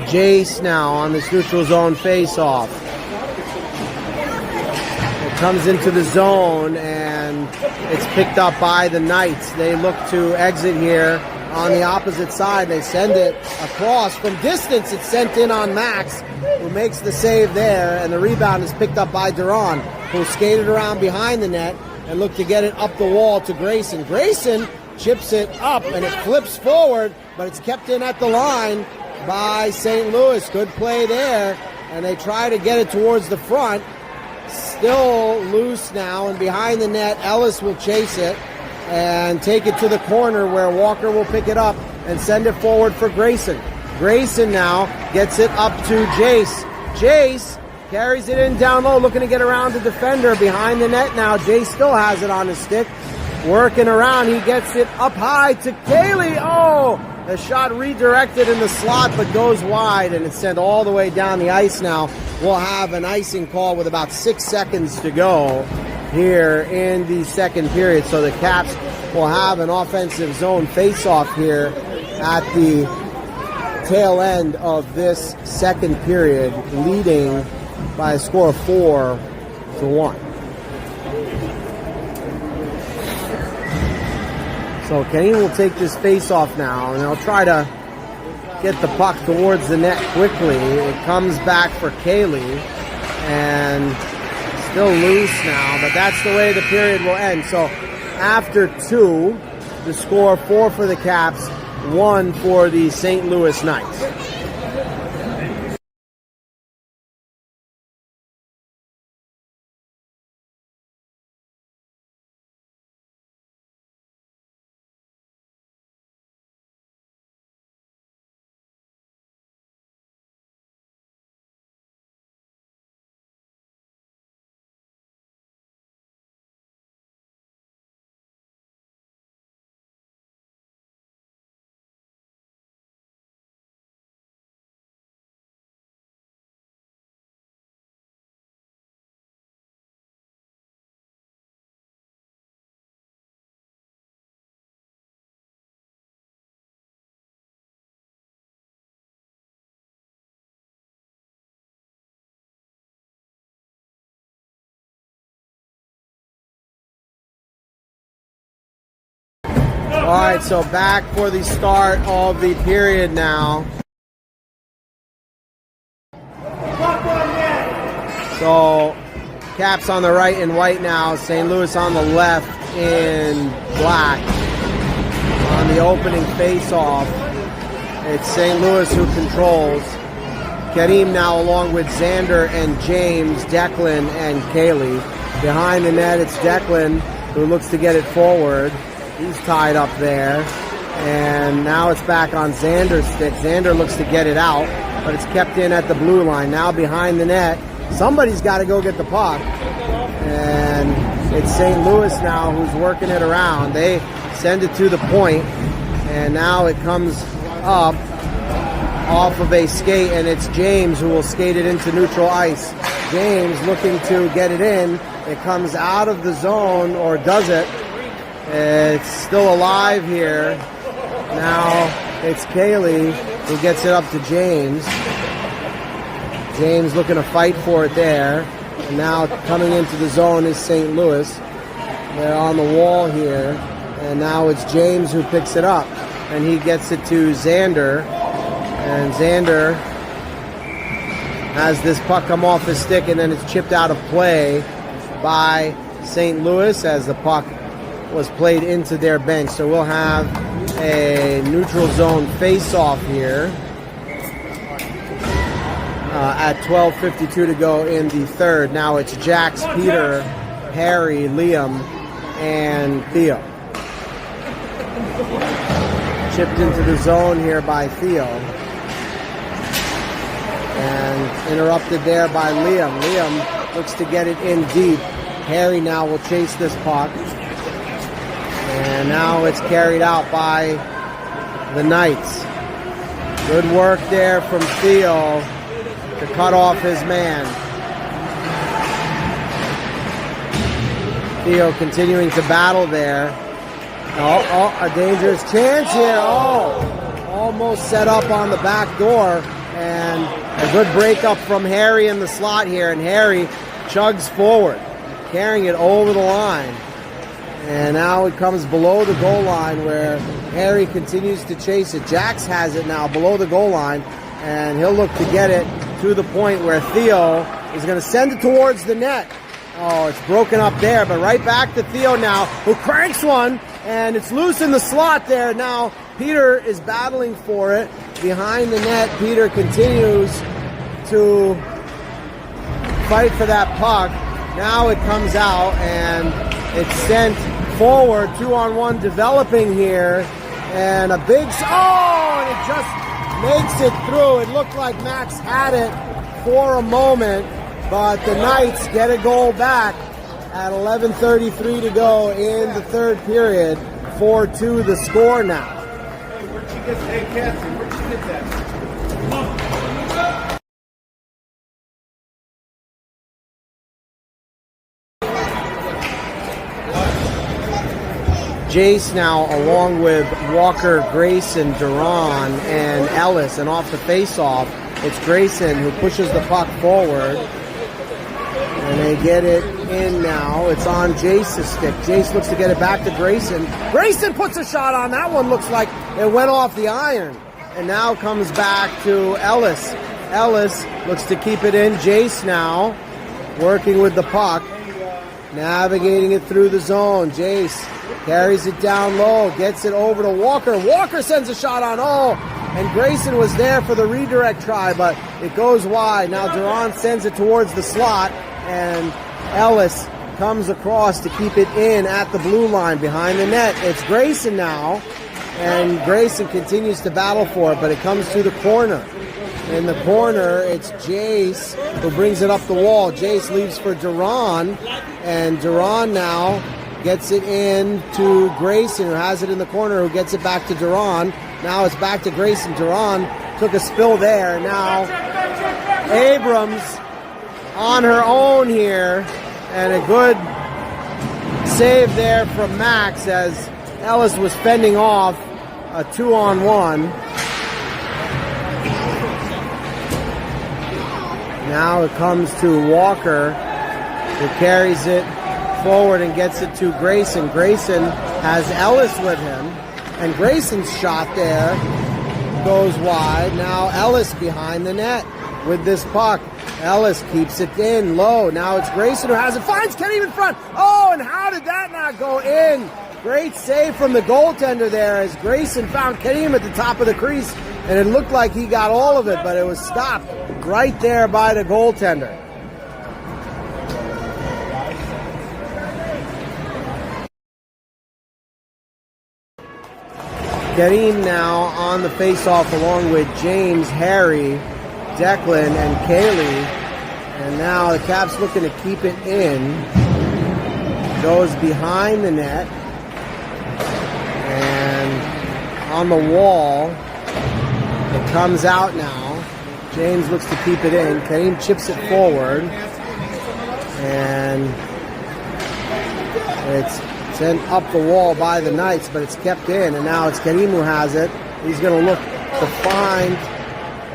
Jace now on this neutral zone face-off. It comes into the zone and it's picked up by the Knights. They look to exit here on the opposite side. They send it across. From distance, it's sent in on Max, who makes the save there, and the rebound is picked up by Duran, who skated around behind the net and looked to get it up the wall to Grayson. Grayson chips it up and it flips forward, but it's kept in at the line by St. Louis. Good play there, and they try to get it towards the front. Still loose now, and behind the net, Ellis will chase it and take it to the corner where Walker will pick it up and send it forward for Grayson. Grayson now gets it up to Jace. Jace carries it in down low, looking to get around the defender behind the net now. Jace still has it on his stick, working around. He gets it up high to Kaylee. Oh! The shot redirected in the slot but goes wide, and it's sent all the way down the ice now. We'll have an icing call with about 6 seconds to go here in the second period. So the Caps will have an offensive zone face-off here at the tail end of this second period, leading by a score of 4-1. So Kenny will take this face-off now, and they'll try to get the puck towards the net quickly. It comes back for Kaylee, and still loose now, but that's the way the period will end. So after 2, the score 4 for the Caps, 1 for the St. Louis Knights. All right, so back for the start of the period now. So Caps on the right in white now, St. Louis on the left in black. On the opening face-off, it's St. Louis who controls. Kareem now along with Xander and James, Declan and Kaylee. Behind the net, it's Declan who looks to get it forward. He's tied up there, and now it's back on Xander's stick. Xander looks to get it out, but it's kept in at the blue line. Now behind the net, somebody's got to go get the puck, and it's St. Louis now who's working it around. They send it to the point, and now it comes up off of a skate, and it's James who will skate it into neutral ice. James looking to get it in. It comes out of the zone, or does it? It's still alive here. Now it's Kaylee who gets it up to James. James looking to fight for it there. And now coming into the zone is St. Louis. They're on the wall here. And now it's James who picks it up. And he gets it to Xander. And Xander has this puck come off his stick, and then it's chipped out of play by St. Louis as the puck was played into their bench. So we'll have a neutral zone face-off here at 12:52 to go in the third. Now it's Jax, Peter, Harry, Liam, and Theo. Chipped into the zone here by Theo. And interrupted there by Liam. Liam looks to get it in deep. Harry now will chase this puck. And now it's carried out by the Knights. Good work there from Theo to cut off his man. Theo continuing to battle there. Oh, a dangerous chance here. Oh, almost set up on the back door. And a good breakup from Harry in the slot here. And Harry chugs forward, carrying it over the line. And now it comes below the goal line where Harry continues to chase it. Jax has it now below the goal line. And he'll look to get it to the point where Theo is going to send it towards the net. Oh, it's broken up there, but right back to Theo now, who cranks one, and it's loose in the slot there. Now, Peter is battling for it behind the net. Peter continues to fight for that puck. Now it comes out, and it's sent forward, 2-on-1 developing here, and a big, and it just makes it through. It looked like Max had it for a moment, but the Knights get a goal back at 11:33 to go in the third period. 4-2 the score now. Where'd she get that? Cassie, where'd she get that? Jace now along with Walker, Grayson, Duran, and Ellis, and off the face-off, it's Grayson who pushes the puck forward. And they get it in now. It's on Jace's stick. Jace looks to get it back to Grayson. Grayson puts a shot on. That one looks like it went off the iron. And now comes back to Ellis. Ellis looks to keep it in. Jace now working with the puck. Navigating it through the zone. Jace carries it down low. Gets it over to Walker. Walker sends a shot on. And Grayson was there for the redirect try, but it goes wide. Now Duran sends it towards the slot. And Ellis comes across to keep it in at the blue line behind the net. It's Grayson now, and Grayson continues to battle for it, but it comes to the corner. In the corner, it's Jace who brings it up the wall. Jace leaves for Duran, and Duran now gets it in to Grayson, who has it in the corner, who gets it back to Duran. Now it's back to Grayson. Duran took a spill there. Now Abrams on her own here, and a good save there from Max as Ellis was fending off a 2-on-1. Now it comes to Walker, who carries it forward and gets it to Grayson. Grayson has Ellis with him, and Grayson's shot there goes wide. Now Ellis behind the net with this puck. Ellis keeps it in low. Now it's Grayson who has it. Finds Kareem in front. Oh, and how did that not go in? Great save from the goaltender there as Grayson found Kareem at the top of the crease. And it looked like he got all of it, but it was stopped right there by the goaltender. Kareem now on the face-off along with James, Harry, Declan, and Kaylee. And now the Caps looking to keep it in. Goes behind the net. And on the wall, it comes out now. James looks to keep it in. Kareem chips it forward. And it's sent up the wall by the Knights, but it's kept in. And now it's Kareem who has it. He's going to look to find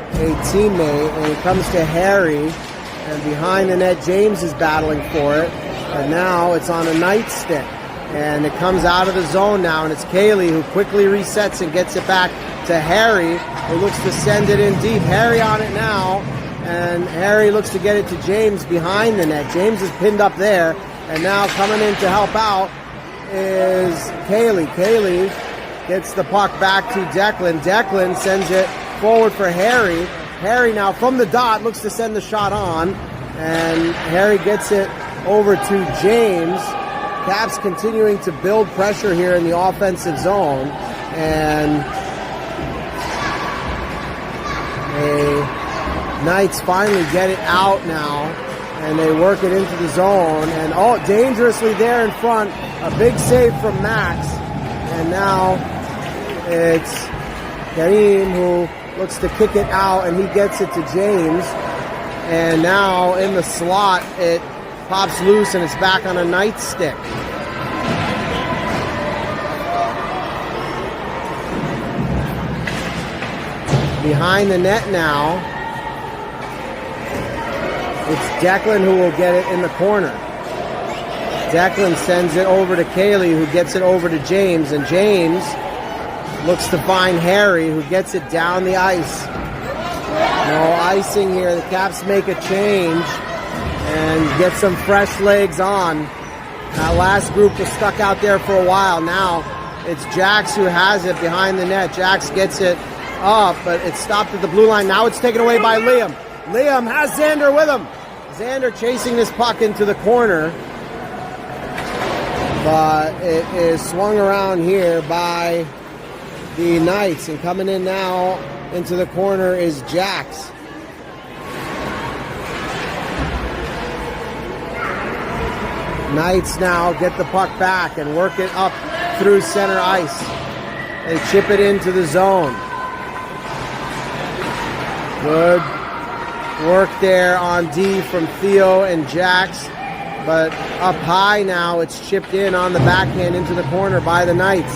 a teammate, and it comes to Harry, and behind the net James is battling for it, and now it's on a Knight stick, and it comes out of the zone now, and it's Kaylee who quickly resets and gets it back to Harry, who looks to send it in deep. Harry on it now, and Harry looks to get it to James behind the net. James is pinned up there, and now coming in to help out is Kaylee. Kaylee gets the puck back to Declan. Declan sends it forward for Harry. Harry now from the dot looks to send the shot on, and Harry gets it over to James. Caps continuing to build pressure here in the offensive zone, and the Knights finally get it out now and they work it into the zone. And dangerously there in front, a big save from Max. And now it's Kareem who looks to kick it out, and he gets it to James. And now in the slot, it pops loose, and it's back on a Knights stick. Behind the net now, it's Declan who will get it in the corner. Declan sends it over to Kaylee, who gets it over to James, and James looks to find Harry, who gets it down the ice. No icing here. The Caps make a change and get some fresh legs on. That last group was stuck out there for a while. Now it's Jax who has it behind the net. Jax gets it up, but it's stopped at the blue line. Now it's taken away by Liam. Liam has Xander with him. Xander chasing this puck into the corner, but it is swung around here by the Knights, and coming in now into the corner is Jax. Knights now get the puck back and work it up through center ice. They chip it into the zone. Good work there on D from Theo and Jax, but up high now, it's chipped in on the backhand into the corner by the Knights.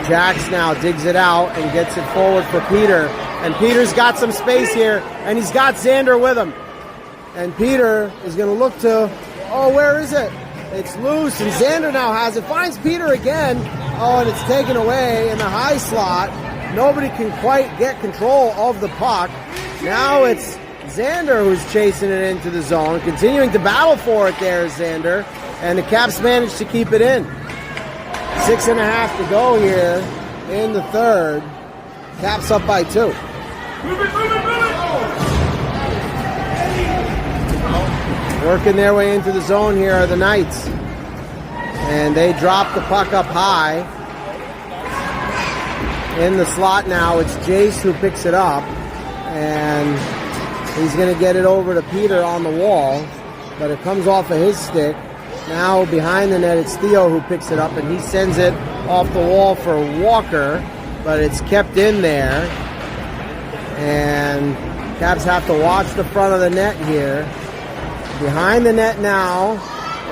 Jax now digs it out and gets it forward for Peter, and Peter's got some space here, and he's got Xander with him. And Peter is going to look to, where is it? It's loose, and Xander now has it, finds Peter again, and it's taken away in the high slot. Nobody can quite get control of the puck. Now it's Xander who's chasing it into the zone, continuing to battle for it there is Xander, and the Caps managed to keep it in. 6.5 to go here in the third. Caps up by 2. Working their way into the zone here are the Knights, and they drop the puck up high. In the slot now, it's Jace who picks it up, and he's going to get it over to Peter on the wall, but it comes off of his stick. Now behind the net, it's Theo who picks it up, and he sends it off the wall for Walker, but it's kept in there. And Caps have to watch the front of the net here. Behind the net now,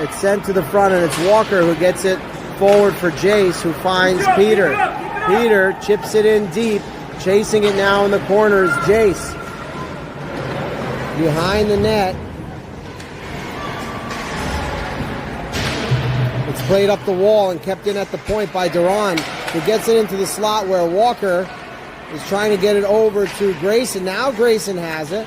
it's sent to the front, and it's Walker who gets it forward for Jace, who finds Peter. Peter chips it in deep. Chasing it now in the corner is Jace. Behind the net, it's played up the wall and kept in at the point by Duran, who gets it into the slot where Walker is trying to get it over to Grayson. Now Grayson has it,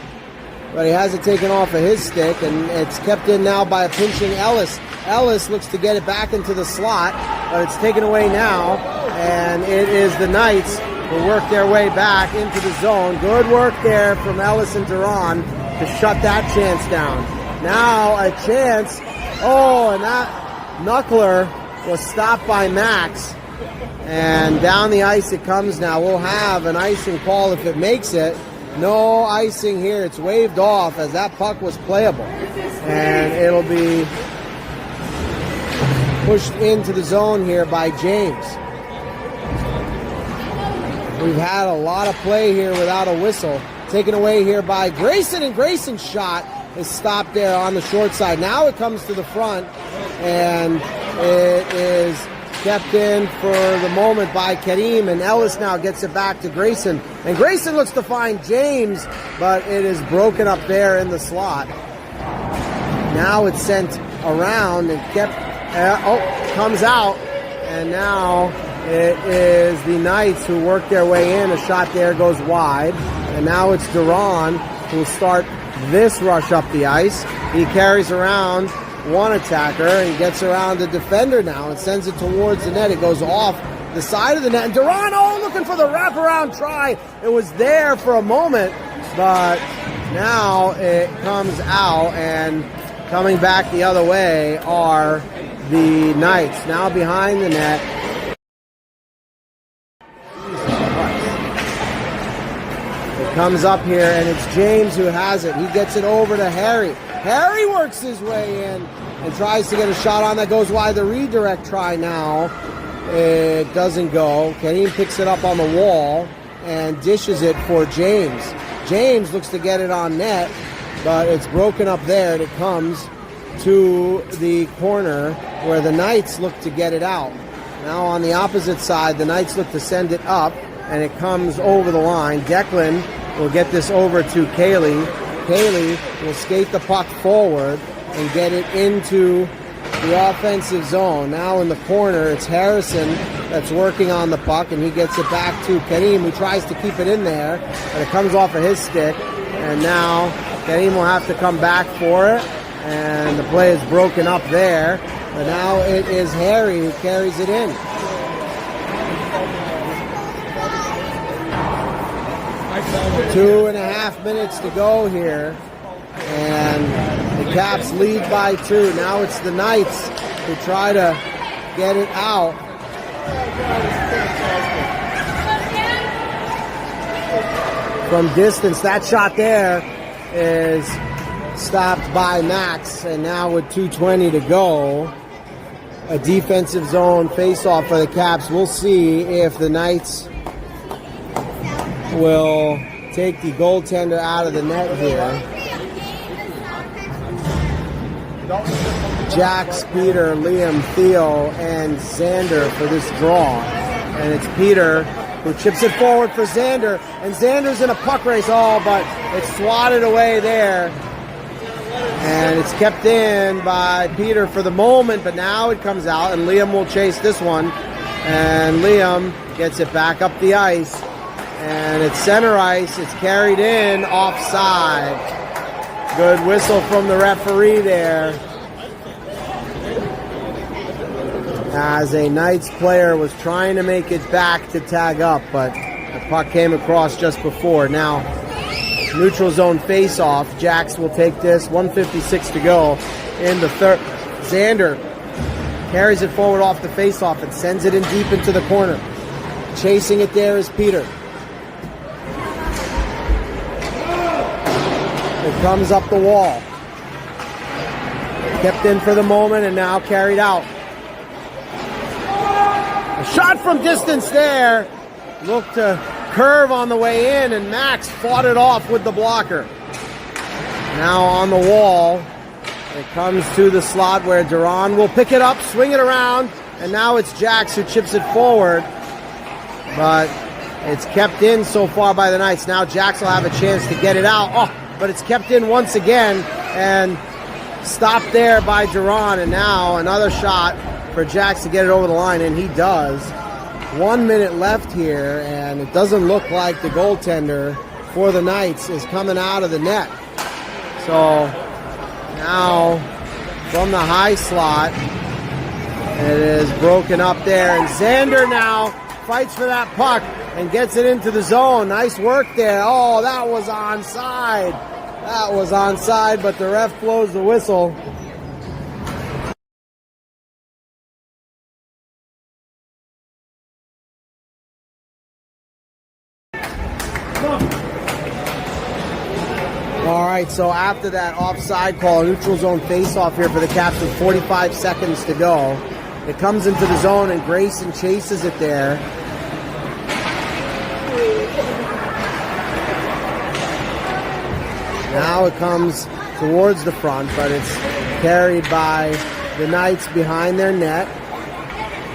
but he has it taken off of his stick, and it's kept in now by a pinching Ellis. Ellis looks to get it back into the slot, but it's taken away now, and it is the Knights who work their way back into the zone. Good work there from Ellis and Duran to shut that chance down. Now a chance, and that knuckler was stopped by Max, and down the ice it comes now. We'll have an icing call if it makes it. No icing here. It's waved off as that puck was playable, and it'll be pushed into the zone here by James. We've had a lot of play here without a whistle. Taken away here by Grayson, and Grayson's shot is stopped there on the short side. Now it comes to the front, and it is kept in for the moment by Kareem, and Ellis now gets it back to Grayson. And Grayson looks to find James, but it is broken up there in the slot. Now it's sent around and comes out, and now it is the Knights who work their way in. A shot there goes wide, and now it's Duran who will start this rush up the ice. He carries around one attacker and gets around the defender now and sends it towards the net. It goes off the side of the net, and Duran, looking for the wraparound try. It was there for a moment, but now it comes out, and coming back the other way are the Knights. Now behind the net, it comes up here, and it's James who has it. He gets it over to Harry. Harry works his way in and tries to get a shot on that. Goes wide. The redirect try now. It doesn't go. Kareem picks it up on the wall and dishes it for James. James looks to get it on net, but it's broken up there, and it comes to the corner where the Knights look to get it out. Now on the opposite side, the Knights look to send it up, and it comes over the line. Declan will get this over to Kaylee. Kaylee will skate the puck forward and get it into the offensive zone. Now in the corner, it's Harrison that's working on the puck, and he gets it back to Kareem, who tries to keep it in there, but it comes off of his stick, and now Kareem will have to come back for it, and the play is broken up there, but now it is Harry who carries it in. 2.5 minutes to go here, and the Caps lead by 2. Now it's the Knights who try to get it out. From distance, that shot there is stopped by Max, and now with 2:20 to go, a defensive zone face-off for the Caps. We'll see if the Knights will take the goaltender out of the net here. Jax, Peter, Liam, Theo, and Xander for this draw. And it's Peter who chips it forward for Xander. And Xander's in a puck race. Oh, but it's swatted away there. And it's kept in by Peter for the moment, but now it comes out, and Liam will chase this one. And Liam gets it back up the ice. And it's center ice. It's carried in offside. Good whistle from the referee there, as a Knights player was trying to make it back to tag up, but the puck came across just before. Now, neutral zone face-off. Jax will take this. 1:56 to go in the third. Xander carries it forward off the face-off and sends it in deep into the corner. Chasing it there is Peter. It comes up the wall. Kept in for the moment and now carried out. A shot from distance there. Looked to curve on the way in, and Max fought it off with the blocker. Now on the wall. It comes to the slot where Duran will pick it up, swing it around, and now it's Jax who chips it forward. But it's kept in so far by the Knights. Now Jax will have a chance to get it out. Oh, but it's kept in once again and stopped there by Duran. And now another shot for Jax to get it over the line, and he does. 1 minute left here, and it doesn't look like the goaltender for the Knights is coming out of the net. So now from the high slot, it is broken up there, and Xander now fights for that puck and gets it into the zone. Nice work there. Oh, that was onside. That was onside, but the ref blows the whistle. All right, so after that offside call, neutral zone face-off here for the Caps with 45 seconds to go. It comes into the zone, and Grayson chases it there. Now it comes towards the front, but it's carried by the Knights behind their net.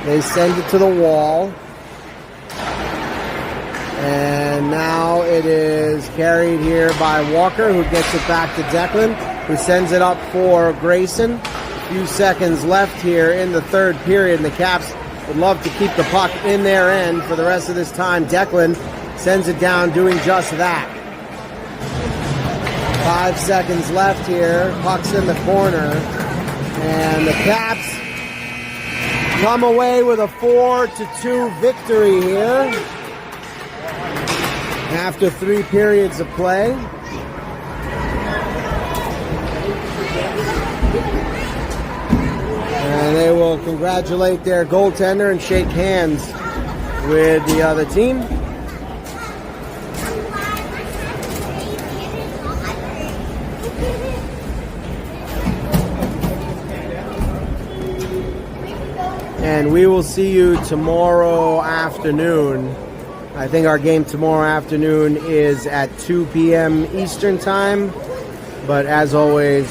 They send it to the wall. And now it is carried here by Walker, who gets it back to Declan, who sends it up for Grayson. A few seconds left here in the third period, and the Caps would love to keep the puck in their end for the rest of this time. Declan sends it down, doing just that. 5 seconds left here. Puck's in the corner, and the Caps come away with a 4-2 victory here after 3 periods of play. And they will congratulate their goaltender and shake hands with the other team. and we will see you tomorrow afternoon. I think our game tomorrow afternoon is at 2 p.m. Eastern Time. But as always,